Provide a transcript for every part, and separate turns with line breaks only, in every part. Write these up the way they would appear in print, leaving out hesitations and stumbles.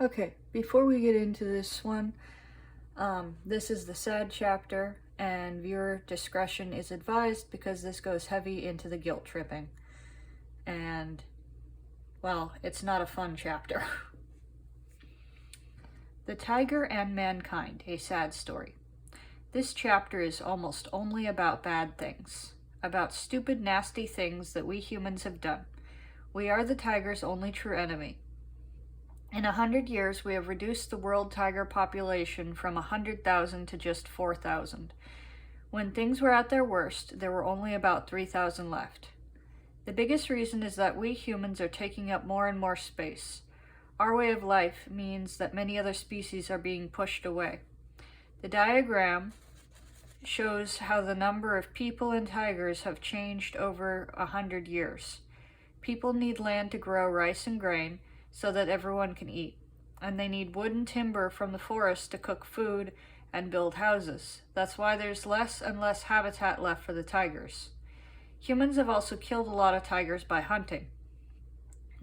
Okay, before we get into this one, this is the sad chapter, and viewer discretion is advised because this goes heavy into the guilt tripping. And, well, it's not a fun chapter. The Tiger and Mankind, a sad story. This chapter is almost only about bad things, about stupid, nasty things that we humans have done. We are the tiger's only true enemy. In 100 years, we have reduced the world tiger population from 100,000 to just 4,000. When things were at their worst, there were only about 3,000 left. The biggest reason is that we humans are taking up more and more space. Our way of life means that many other species are being pushed away. The diagram shows how the number of people and tigers have changed over 100 years. People need land to grow rice and grain, so that everyone can eat, and they need wood and timber from the forest to cook food and build houses. That's why there's less and less habitat left for the tigers. Humans have also killed a lot of tigers by hunting.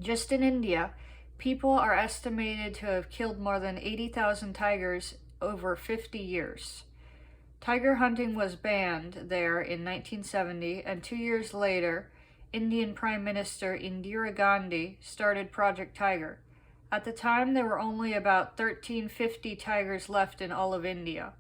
Just in India, people are estimated to have killed more than 80,000 tigers over 50 years. Tiger hunting was banned there in 1970, and 2 years later, Indian Prime Minister Indira Gandhi started Project Tiger. At the time, there were only about 1,350 tigers left in all of India.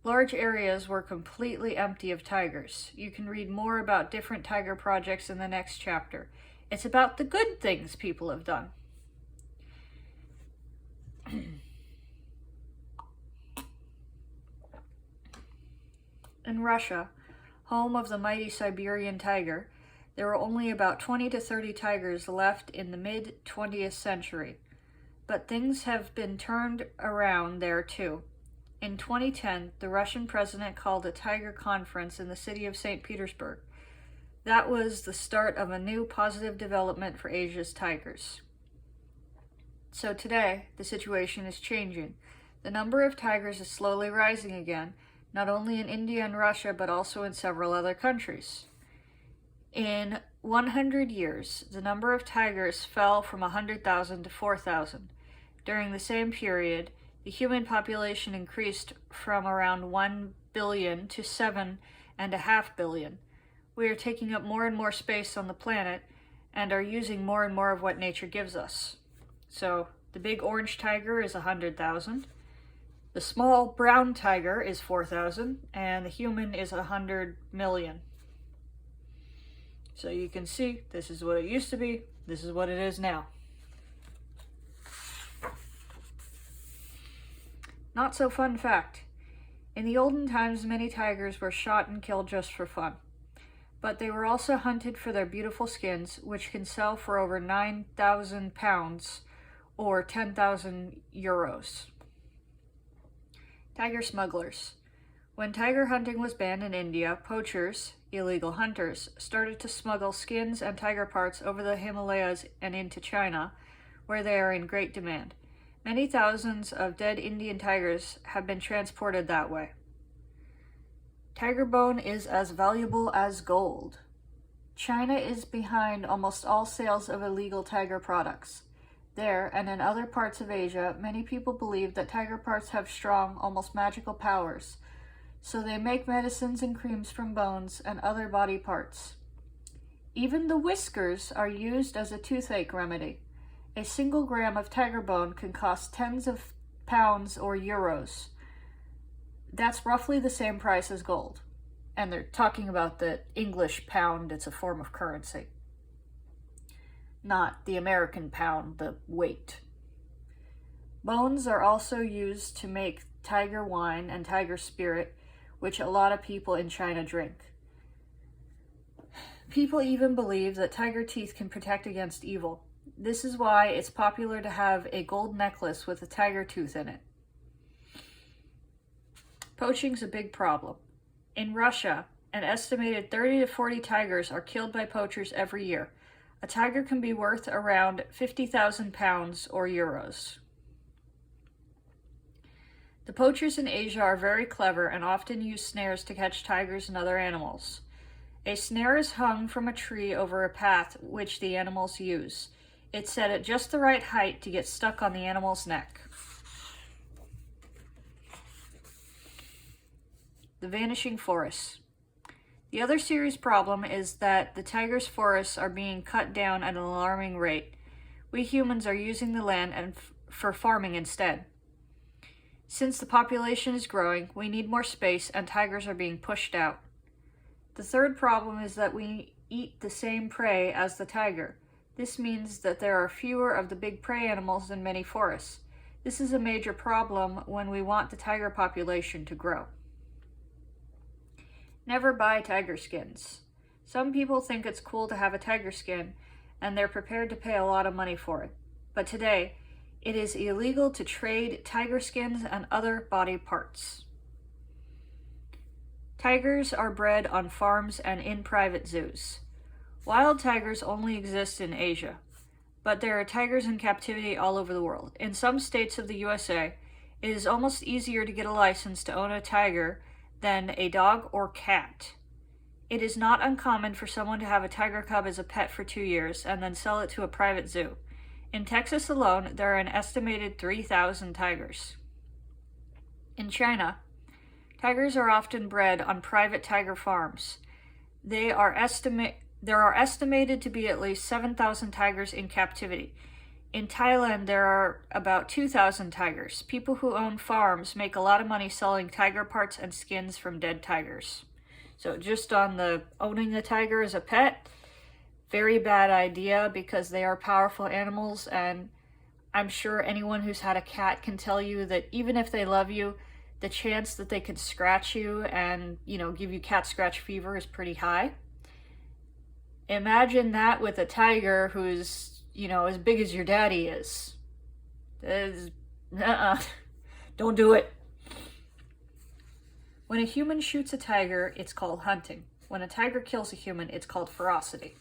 Large areas were completely empty of tigers. You can read more about different tiger projects in the next chapter. It's about the good things people have done. In Russia, home of the mighty Siberian tiger, there were only about 20 to 30 tigers left in the mid-20th century. But things have been turned around there too. In 2010, the Russian president called a tiger conference in the city of St. Petersburg. That was the start of a new positive development for Asia's tigers. So today, the situation is changing. The number of tigers is slowly rising again, not only in India and Russia, but also in several other countries. In 100 years, the number of tigers fell from 100,000 to 4,000. During the same period, the human population increased from around 1 billion to 7.5 billion. We are taking up more and more space on the planet and are using more and more of what nature gives us. So, the big orange tiger is 100,000. The small brown tiger is 4,000, and the human is 100 million. So you can see, this is what it used to be, this is what it is now. Not so fun fact. In the olden times, many tigers were shot and killed just for fun. But they were also hunted for their beautiful skins, which can sell for over 9,000 pounds or 10,000 euros. Tiger smugglers. When tiger hunting was banned in India, poachers, illegal hunters, started to smuggle skins and tiger parts over the Himalayas and into China, where they are in great demand. Many thousands of dead Indian tigers have been transported that way. Tiger bone is as valuable as gold. China is behind almost all sales of illegal tiger products. There, and in other parts of Asia, many people believe that tiger parts have strong, almost magical powers, so they make medicines and creams from bones and other body parts. Even the whiskers are used as a toothache remedy. A single gram of tiger bone can cost tens of pounds or euros. That's roughly the same price as gold. And they're talking about the English pound, it's a form of currency. Not the American pound, the weight. Bones are also used to make tiger wine and tiger spirit, which a lot of people in China drink. People even believe that tiger teeth can protect against evil. This is why it's popular to have a gold necklace with a tiger tooth in it. Poaching's a big problem. In Russia, an estimated 30 to 40 tigers are killed by poachers every year. A tiger can be worth around 50,000 pounds or euros. The poachers in Asia are very clever and often use snares to catch tigers and other animals. A snare is hung from a tree over a path which the animals use. It's set at just the right height to get stuck on the animal's neck. The vanishing forests. The other serious problem is that the tiger's forests are being cut down at an alarming rate. We humans are using the land for farming instead. Since the population is growing, we need more space and tigers are being pushed out. The third problem is that we eat the same prey as the tiger. This means that there are fewer of the big prey animals in many forests. This is a major problem when we want the tiger population to grow. Never buy tiger skins. Some people think it's cool to have a tiger skin, and they're prepared to pay a lot of money for it. But today, it is illegal to trade tiger skins and other body parts. Tigers are bred on farms and in private zoos. Wild tigers only exist in Asia, but there are tigers in captivity all over the world. In some states of the USA, it is almost easier to get a license to own a tiger than a dog or cat. It is not uncommon for someone to have a tiger cub as a pet for 2 years and then sell it to a private zoo. In Texas alone, there are an estimated 3,000 tigers. In China, tigers are often bred on private tiger farms. There are estimated to be at least 7,000 tigers in captivity. In Thailand, there are about 2,000 tigers. People who own farms make a lot of money selling tiger parts and skins from dead tigers. So just on the owning a tiger as a pet, very bad idea because they are powerful animals, and I'm sure anyone who's had a cat can tell you that even if they love you, the chance that they could scratch you and, give you cat scratch fever is pretty high. Imagine that with a tiger who's as big as your daddy is. Don't do it. When a human shoots a tiger, it's called hunting. When a tiger kills a human, it's called ferocity.